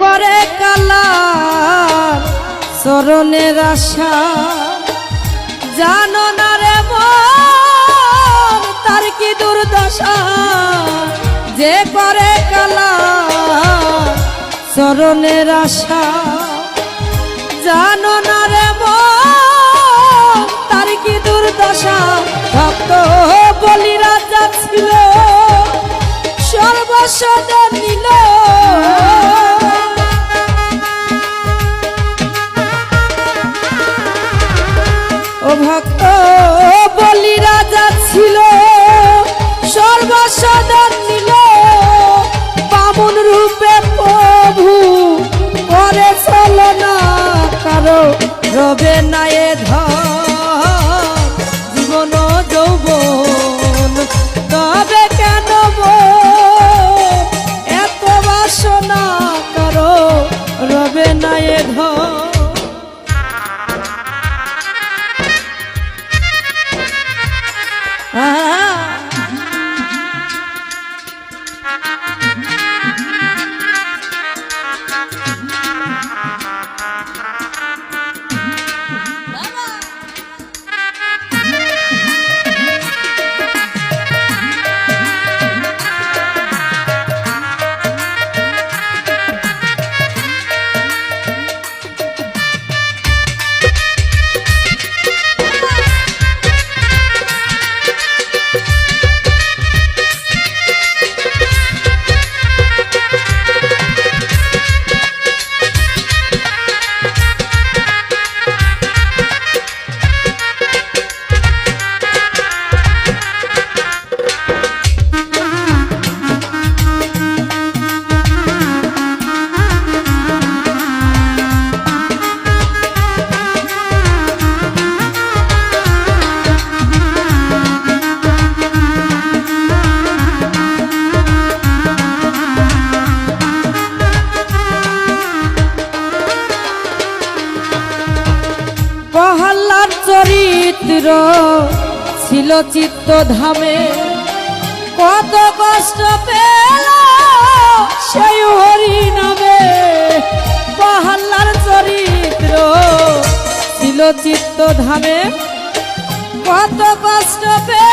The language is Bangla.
করে কালার চরণের আশা জানো না রে মন তার কি দুর্দশা যে করে কালার চরণের আশা জানো না রে মন তার কি দুর্দশা ভক্ত বলি রাজা ছিল সর্বস্ব নিল ও ভক্ত বলি রাজা ছিল সর্বস্ব নিল বামুন রূপে প্রভু করে চলো না কারো রবে না এ ধন জীবন যৌবন তবে কেন এত বাসনা কারো রবে না এ ধন প্রহ্লাদ চরিত্র ছিল চিত্ত ধামে কত কষ্ট পেল সেই হরি নামে প্রহ্লাদ চরিত্র ছিল চিত্ত ধামে কত কষ্ট পেল